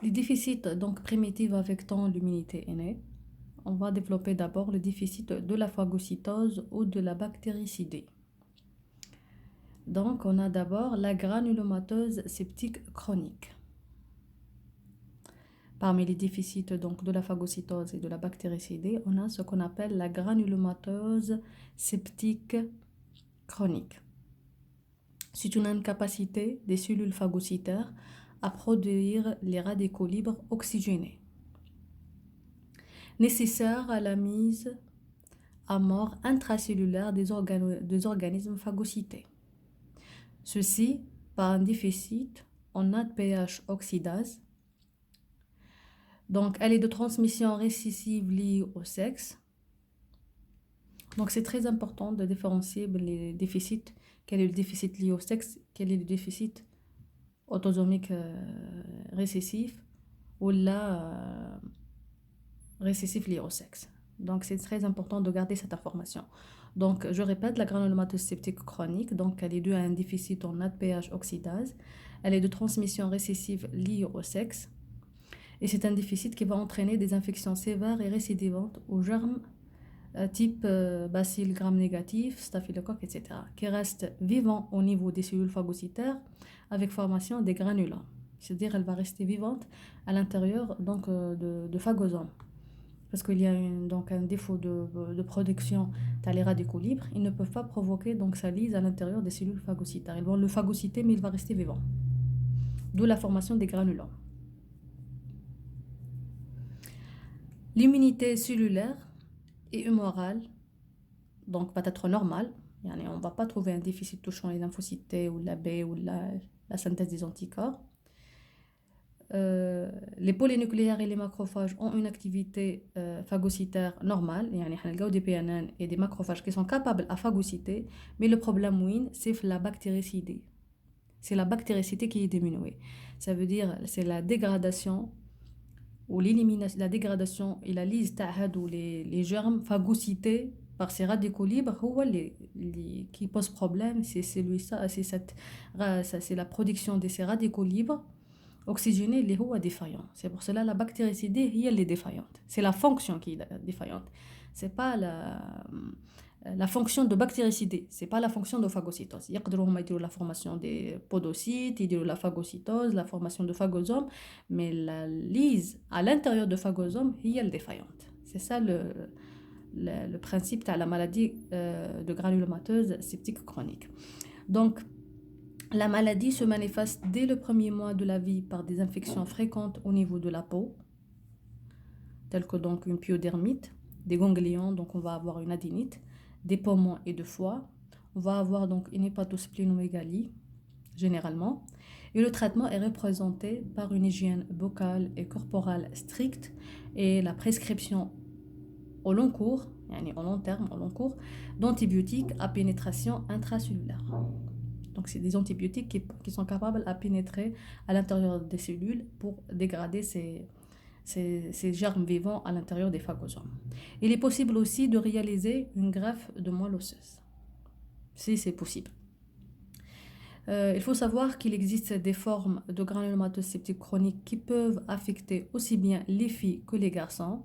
Les déficits donc primitifs affectant l'immunité innée. On va développer d'abord le déficit de la phagocytose ou de la bactéricidée. Donc, on a d'abord la granulomatose septique chronique. Parmi les déficits donc, de la phagocytose et de la bactéricidée, on a ce qu'on appelle la granulomatose septique chronique. C'est une incapacité des cellules phagocytaires à produire les radicaux libres oxygénés, nécessaires à la mise à mort intracellulaire des organismes phagocytés. Ceci par un déficit en ADPH oxydase. Donc, elle est de transmission récessive liée au sexe. Donc, c'est très important de différencier les déficits. Quel est le déficit lié au sexe? Quel est le déficit autosomique récessif ou là récessif lié au sexe. Donc, c'est très important de garder cette information. Donc, je répète, la granulomatose septique chronique, donc elle est due à un déficit en ADPH oxydase. Elle est de transmission récessive liée au sexe. Et c'est un déficit qui va entraîner des infections sévères et récidivantes aux germes type bacilles gram-négatifs, staphylocoque, etc., qui restent vivants au niveau des cellules phagocytaires avec formation des granulats. C'est-à-dire qu'elle va rester vivante à l'intérieur donc, de phagosomes. Parce qu'il y a donc un défaut de production les radicaux libres, ils ne peuvent pas provoquer donc sa lyse à l'intérieur des cellules phagocytaires. Ils vont le phagocyter, mais il va rester vivant. D'où la formation des granulats. L'immunité cellulaire et humorale, donc va être normale. On ne va pas trouver un déficit touchant les lymphocytes T ou la B ou la synthèse des anticorps. Les polynucléaires et les macrophages ont une activité phagocytaire normale. Il y a des PNN et des macrophages qui sont capables à phagocyter, mais le problème, c'est la bactéricidée. C'est la bactéricidée qui est diminuée. Ça veut dire c'est la dégradation ou l'élimination, la dégradation et la lyse ou les germes phagocytés par ces radicaux libres qui pose problème. C'est la production de ces radicaux libres oxygénés اللي هو défaillant. C'est pour cela la bactéricidée elle est défaillante. C'est la fonction qui est défaillante. C'est pas la fonction de bactéricidée, c'est pas la fonction de phagocytose. يقدروا هما يديروا la formation des podocytes, يديروا la phagocytose, la formation de phagosomes, mais la lyse à l'intérieur de phagosomes elle est défaillante. C'est ça le principe de la maladie de granulomatose septique chronique. Donc la maladie se manifeste dès le premier mois de la vie par des infections fréquentes au niveau de la peau, telles que donc une pyodermite, des ganglions, donc on va avoir une adénite, des poumons et de foie. On va avoir donc une hépatosplénomégalie, généralement. Et le traitement est représenté par une hygiène buccale et corporelle stricte et la prescription au long cours, au long terme, au long cours, d'antibiotiques à pénétration intracellulaire. Donc, c'est des antibiotiques qui sont capables à pénétrer à l'intérieur des cellules pour dégrader ces germes vivants à l'intérieur des phagosomes. Il est possible aussi de réaliser une greffe de moelle osseuse, si c'est possible. Il faut savoir qu'il existe des formes de granulomatose septique chronique qui peuvent affecter aussi bien les filles que les garçons.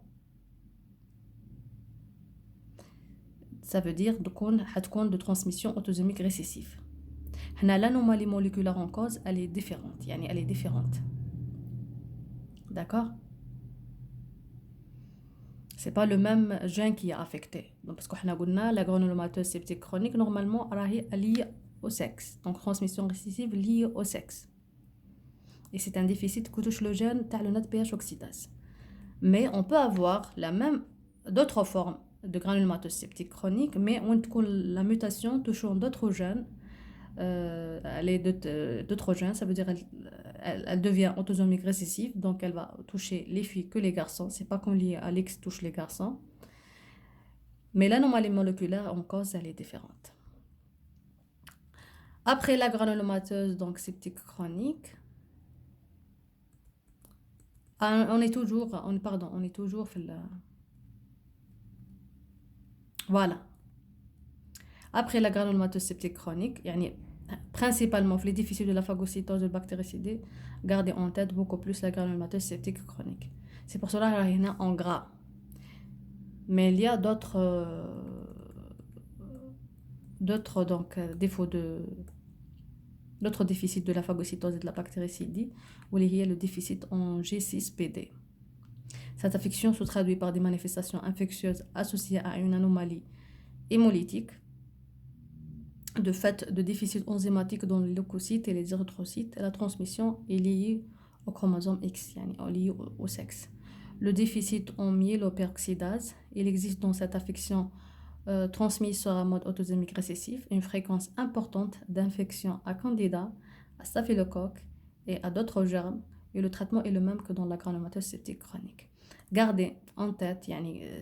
Ça veut dire de transmission autosomique récessive. L'anomalie moléculaire en cause, elle est différente. Elle est différente. D'accord? C'est pas le même gène qui est affecté. Donc, parce qu'on a dit la granulomatose septique chronique, normalement, elle est liée au sexe. Donc, transmission récessive liée au sexe. Et c'est un déficit qui touche le gène de le NADPH oxydase. Mais on peut avoir d'autres formes de granulomatose septique chronique, mais la mutation touchant d'autres gènes. Elle est d'autres gènes, ça veut dire elle devient autosomique récessive, donc elle va toucher les filles que les garçons. C'est pas qu'on lié à l'X touche les garçons, mais l'anomalie moléculaire en cause elle est différente. Après la granulomatose donc septique chronique, on est toujours voilà. Après la granulomatose septique chronique, principalement les déficits de la phagocytose de bactéricidés, gardez en tête beaucoup plus la granulomatose septique chronique. C'est pour cela qu'il y en a en gras. Mais il y a défauts d'autres déficits de la phagocytose et de la bactéricidie, où il y a le déficit en G6PD. Cette affection se traduit par des manifestations infectieuses associées à une anomalie hémolytique, de fait de déficit enzymatique dans les leucocytes et les érythrocytes. La transmission est liée au chromosome X, liée au sexe. Le déficit en myéloperoxydase, il existe dans cette affection transmise sur un mode autosomique récessif une fréquence importante d'infections à Candida, à staphylocoque et à d'autres germes, et le traitement est le même que dans la granulomatose septique chronique. Gardez en tête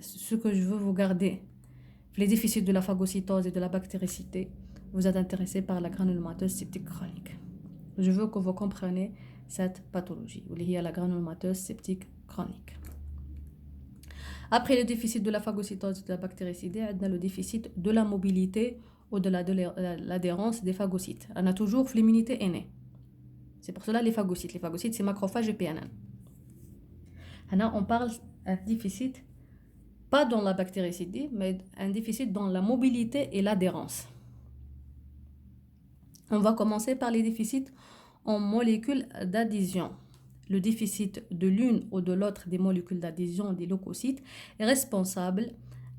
ce que je veux vous garder, les déficits de la phagocytose et de la bactéricité. Vous êtes intéressé par la granulomatose septique chronique. Je veux que vous compreniez cette pathologie, il y a la granulomatose septique chronique. Après le déficit de la phagocytose et de la bactéricidée, on a le déficit de la mobilité au-delà de l'adhérence des phagocytes. On a toujours l'immunité innée. C'est pour cela les phagocytes. Les phagocytes, c'est macrophages et PNN. On parle d'un déficit, pas dans la bactéricidée, mais un déficit dans la mobilité et l'adhérence. On va commencer par les déficits en molécules d'adhésion. Le déficit de l'une ou de l'autre des molécules d'adhésion des leucocytes est responsable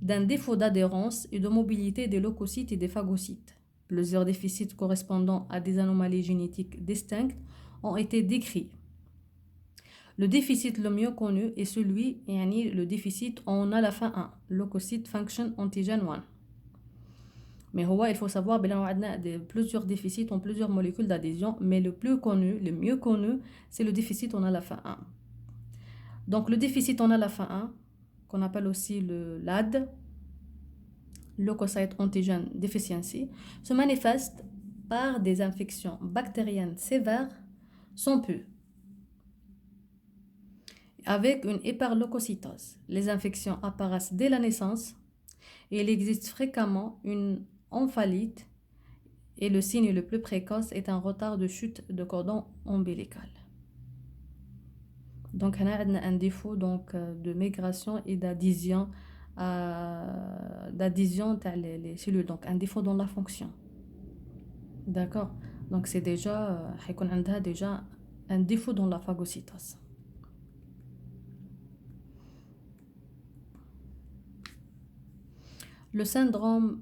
d'un défaut d'adhérence et de mobilité des leucocytes et des phagocytes. Plusieurs déficits correspondant à des anomalies génétiques distinctes ont été décrits. Le déficit le mieux connu est celui, le déficit en alpha 1, leucocyte function antigen 1. Mais il faut savoir qu'il y a plusieurs déficits en plusieurs molécules d'adhésion, mais le mieux connu, c'est le déficit en alpha 1. Donc le déficit en alpha 1, qu'on appelle aussi le LAD, leukocyte antigen deficiency, se manifeste par des infections bactériennes sévères sans pu, avec une hyperleucocytose. Les infections apparaissent dès la naissance et il existe fréquemment une omphalite, et le signe le plus précoce est un retard de chute de cordon ombilical. Donc, on a un défaut de migration et d'adhésion les cellules. Donc, un défaut dans la fonction. D'accord? Donc, c'est déjà un défaut dans la phagocytose. Le syndrome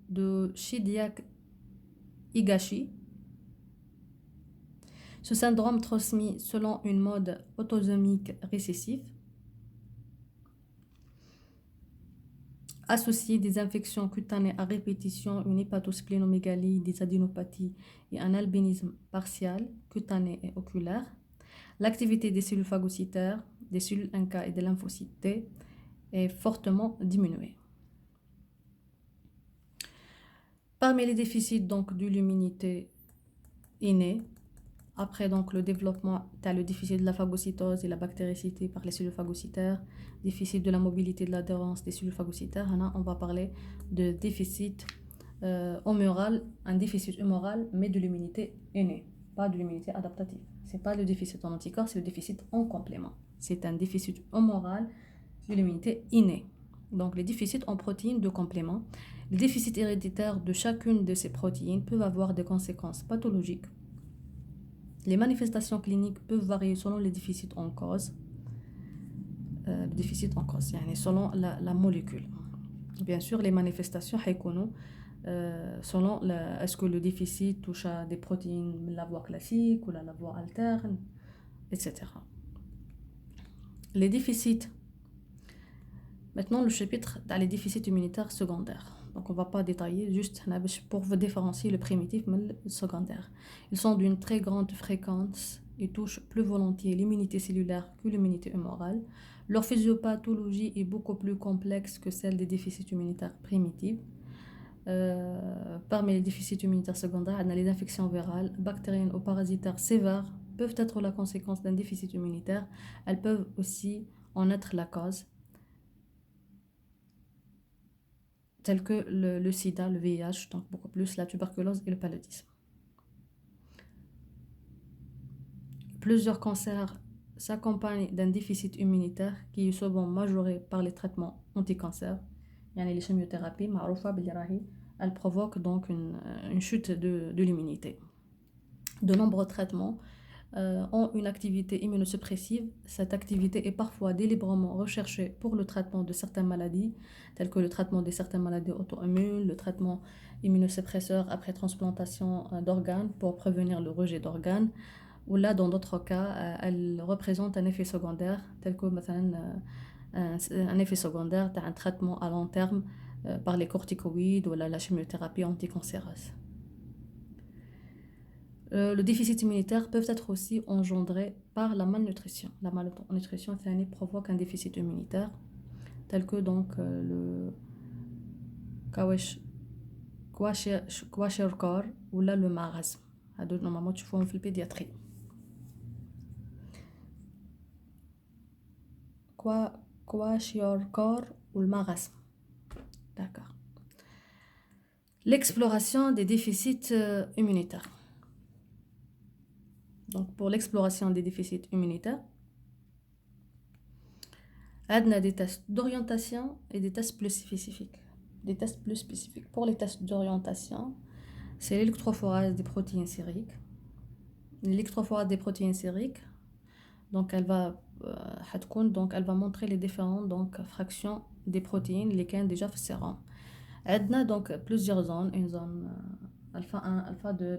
de Chidiac-Higashi. Ce syndrome transmis selon une mode autosomique récessive, associé des infections cutanées à répétition, une hépatosplénomégalie, des adénopathies et un albinisme partiel, cutané et oculaire. L'activité des cellules phagocytaires, des cellules NK et des lymphocytes T est fortement diminuée. Parmi les déficits de l'immunité innée, après le développement, tu as le déficit de la phagocytose et la bactéricité par les cellules phagocytaires, déficit de la mobilité de l'adhérence des cellules phagocytaires. On va parler de déficit humoral, un déficit humoral, mais de l'immunité innée, pas de l'immunité adaptative. Ce n'est pas le déficit en anticorps, c'est le déficit en complément. C'est un déficit humoral de l'immunité innée. Donc les déficits en protéines de complément. Les déficits héréditaires de chacune de ces protéines peuvent avoir des conséquences pathologiques. Les manifestations cliniques peuvent varier selon les déficits en cause. Selon la molécule. Bien sûr, les manifestations selon est-ce que le déficit touche à des protéines de la voie classique ou la voie alterne, etc. Les déficits. Maintenant, le chapitre dans les déficits immunitaires secondaires. Donc, on ne va pas détailler, juste pour vous différencier le primitif et le secondaire. Ils sont d'une très grande fréquence et touchent plus volontiers l'immunité cellulaire que l'immunité humorale. Leur physiopathologie est beaucoup plus complexe que celle des déficits immunitaires primitifs. Parmi les déficits immunitaires secondaires, on a les infections virales, bactériennes ou parasitaires sévères peuvent être la conséquence d'un déficit immunitaire. Elles peuvent aussi en être la cause, tels que le sida, le VIH, donc beaucoup plus la tuberculose et le paludisme. Plusieurs cancers s'accompagnent d'un déficit immunitaire qui est souvent majoré par les traitements anti-cancer. يعني les chimiothérapies معروفة باللي راهي elle provoque donc une chute de l'immunité. De nombreux traitements ont une activité immunosuppressive. Cette activité est parfois délibérément recherchée pour le traitement de certaines maladies, telles que le traitement de certaines maladies auto-immunes, le traitement immunosuppresseur après transplantation d'organes pour prévenir le rejet d'organes, ou là, dans d'autres cas, elle représente un effet secondaire, tel que un effet secondaire d'un traitement à long terme par les corticoïdes ou la chimiothérapie anticancéreuse. Le déficit immunitaire peut être aussi engendré par la malnutrition. La malnutrition provoque un déficit immunitaire, tel que donc le kwashiorkor ou là le marasme. Normalement, tu fais en pédiatrie. Kwashiorkor ou le marasme. D'accord. L'exploration des déficits immunitaires. Donc, pour l'exploration des déficits immunitaires, on a des tests d'orientation et des tests plus spécifiques. Des tests plus spécifiques. Pour les tests d'orientation, c'est l'électrophorèse des protéines sériques. L'électrophorèse des protéines sériques, donc elle va montrer les différentes fractions des protéines lesquelles déjà في السيروم. عندنا donc plusieurs zones, une zone alpha 1, alpha 2,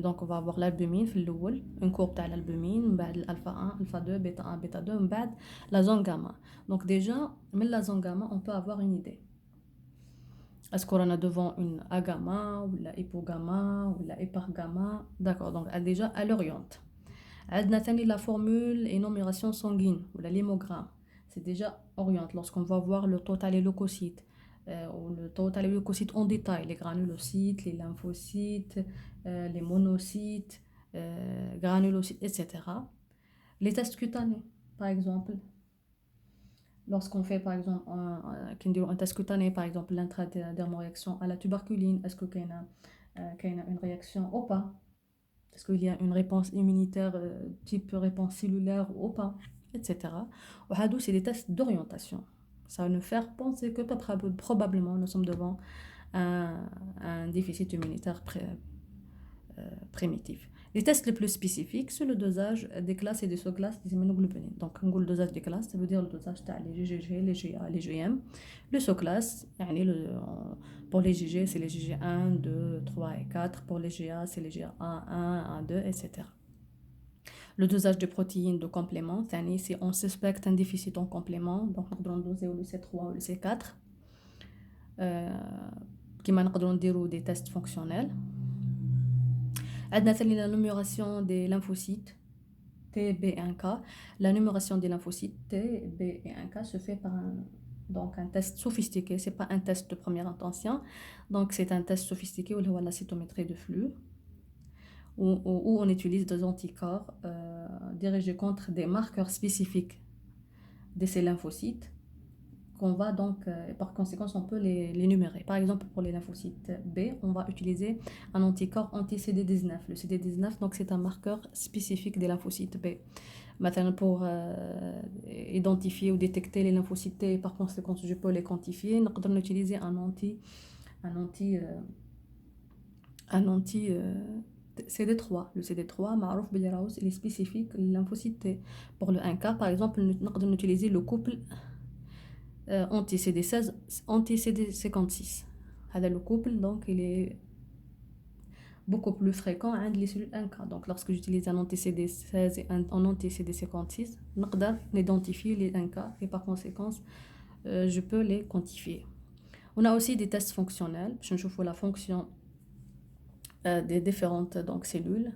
donc on va avoir l'albumine في الاول, une courbe تاع l'albumine, من بعد alpha 1, alpha 2, bêta 1, bêta 2, من بعد la zone gamma. Donc déjà, من la zone gamma, on peut avoir une idée. Est-ce qu'on a devant une A gamma, ou la hypogamma, ou la hypergamma? D'accord, donc déjà, elle oriente. عندنا ثاني la formule énumération sanguine, ou la l'hémogramme. C'est déjà oriente lorsqu'on va voir le total des leucocytes. Ou le total des leucocytes en détail, les granulocytes, les lymphocytes, les monocytes, granulocytes, etc. Les tests cutanés, par exemple. Lorsqu'on fait par exemple un test cutané, par exemple l'intradermoréaction à la tuberculine, est-ce qu'il y a une réaction ou pas? Est-ce qu'il y a une réponse immunitaire type réponse cellulaire ou pas, etc. Ou c'est des tests d'orientation. Ça va nous faire penser que probablement nous sommes devant un déficit immunitaire primitif. Les tests les plus spécifiques, c'est le dosage des classes et des sous-classes des immunoglobulines. Donc, le dosage des classes, ça veut dire le dosage des GGG, les GA, les GM. Le sous-classe, pour les GG, c'est les GG 1, 2, 3 et 4. Pour les GA, c'est les GA 1, 1, 2, etc. Le dosage des protéines de complément, c'est on suspecte un déficit en complément. Donc, on peut doser le C3 ou le C4. Qui on dire des tests fonctionnels. عندنا ثاني la numération des lymphocytes T, B et 1K. La numération des lymphocytes T, B et 1K se fait par un test sophistiqué. C'est pas un test de première intention. Donc c'est un test sophistiqué où on a la cytométrie de flux, où on utilise des anticorps dirigés contre des marqueurs spécifiques de ces lymphocytes. Qu'on va donc, par conséquent, on peut les numérer. Par exemple, pour les lymphocytes B, on va utiliser un anticorps anti-CD19. Le CD19, donc, c'est un marqueur spécifique des lymphocytes B. Maintenant, pour identifier ou détecter les lymphocytes T, par conséquent, je peux les quantifier. On peut utiliser un anti CD3. Le CD3, معروف بالراوس, il est spécifique les lymphocytes T. Pour le 1K, par exemple, on peut utiliser le couple anti-CD16, anti-CD56. Le couple, donc, il est beaucoup plus fréquent عند les cellules NK. Donc, lorsque j'utilise un anti-CD16 et un anti-CD56, on peut identifier les NK et par conséquent, je peux les quantifier. On a aussi des tests fonctionnels. Je vois la fonction des différentes cellules.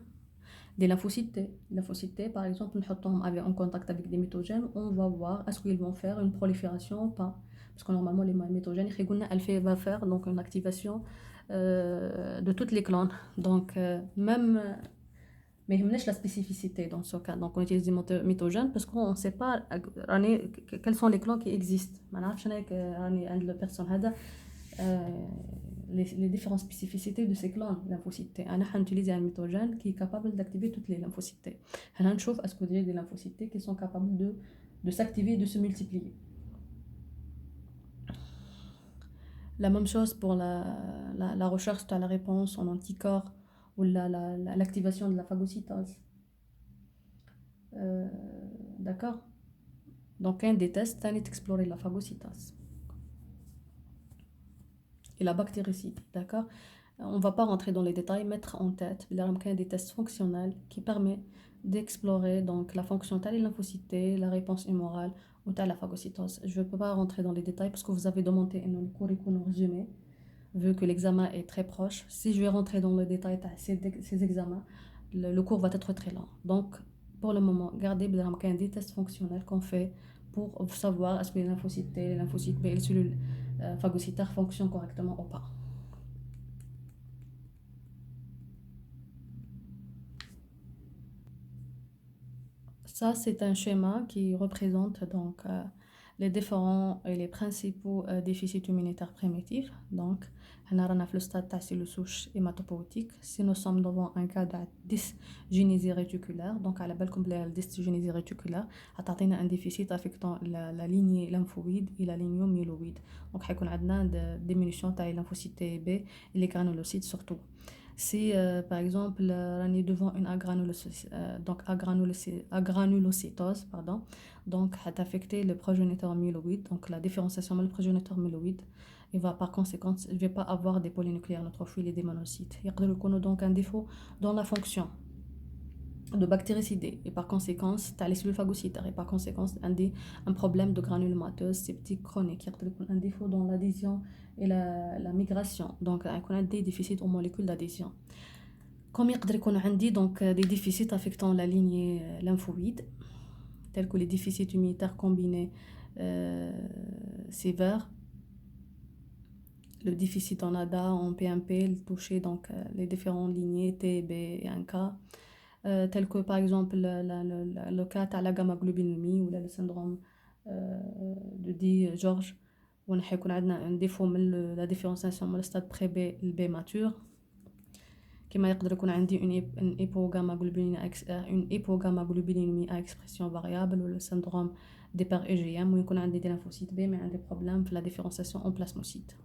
Des lymphocytes T. Les lymphocytes T, par exemple, en contact avec des métogènes, on va voir est-ce qu'ils vont faire une prolifération ou pas. Parce que normalement, les métogènes, elle va faire donc, une activation de toutes les glandes. Donc, même, mais la spécificité dans ce cas. Donc, on utilise des métogènes parce qu'on ne sait pas quels sont les glandes qui existent. La personne les différentes spécificités de ces clans lymphocytes T. On a utilisé un méthode qui est capable d'activer toutes les lymphocytes T. On a est-ce que des lymphocytes T qui sont capables de s'activer et de se multiplier. La même chose pour la recherche de la réponse en anticorps ou l'activation de la phagocytose. D'accord. Donc, un des tests, c'est d'explorer la phagocytose et la bactéricide. D'accord. On ne va pas rentrer dans les détails, mettre en tête qu'il y a des tests fonctionnels qui permettent d'explorer donc la fonction de lymphocyte, la réponse humorale ou de la phagocytose. Je ne peux pas rentrer dans les détails parce que vous avez demandé un curriculum résumé, vu que l'examen est très proche. Si je vais rentrer dans le détail de ces examens, le cours va être très lent. Donc, pour le moment, gardez des tests fonctionnels qu'on fait pour savoir est-ce que les lymphocytes T, les lymphocytes B et les cellules phagocytaires fonctionnent correctement ou pas. Ça, c'est un schéma qui représente donc les différents et les principaux déficits immunitaires primitifs. Donc, on a le stade de cellules souches hématopoïétiques. Si nous sommes devant un cas de dysgénésie réticulaire, donc à la belle complète dysgénésie réticulaire, on a un déficit affectant la lignée lymphoïde et la lignée myéloïde. Donc, on a une diminution de lymphocytes B et les granulocytes surtout. Si par exemple on est devant une agranulocytose, pardon, donc ça affecter le progéniteur myéloïde, donc la différenciation dans le progéniteur myéloïde, il va par conséquent, il ne va pas avoir des polynucléaires neutrophiles et des monocytes. Il y a donc un défaut dans la fonction de bactéricidés et par conséquent t'as les cellules phagocytaires et par conséquent un problème de granulomatose septique chronique. Il y a un défaut dans l'adhésion et la migration, donc on a des déficits aux molécules d'adhésion. Comme il y a donc des déficits affectant la lignée lymphoïde tels que les déficits immunitaires combinés sévères, le déficit en ADA, en PMP, le toucher donc les différentes lignées T, B et 1K, tel que par exemple le cas de la gamma-globulinémie ou le syndrome de Di-George, où on a un défaut de la différenciation dans le stade pré-B et le B mature. كما يقدر يكون عندي une hypogammaglobulinémie à expression variable ou le syndrome d'Hyper-IgM où يكون عندي des lymphocytes B mais des problèmes pour la différenciation en plasmocytes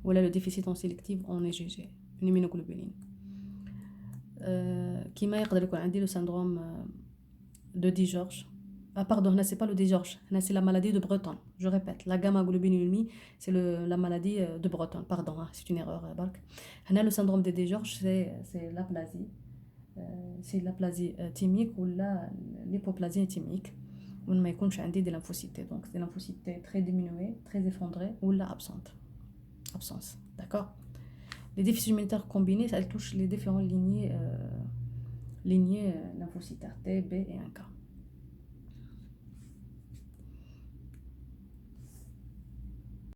ou le déficit en sélective en IgG une immunoglobuline. كما يقدر يكون عندي le syndrome de Di-George. Ah pardon, là c'est pas le Di-George, là c'est la maladie de Breton. Je répète, la gamma-globulinémie, c'est la maladie de Breton. Pardon, hein, c'est une erreur. Là le syndrome de Di-George, c'est l'aplasie. C'est l'aplasie thymique ou l'hypoplasie thymique. Où ما يكونش عندي des lymphocytes. Donc des lymphocytes très diminués, très effondrés ou là absence. D'accord? Les déficits immunitaires combinés, ça touche les différentes lignées lymphocytaires T, B et 1K.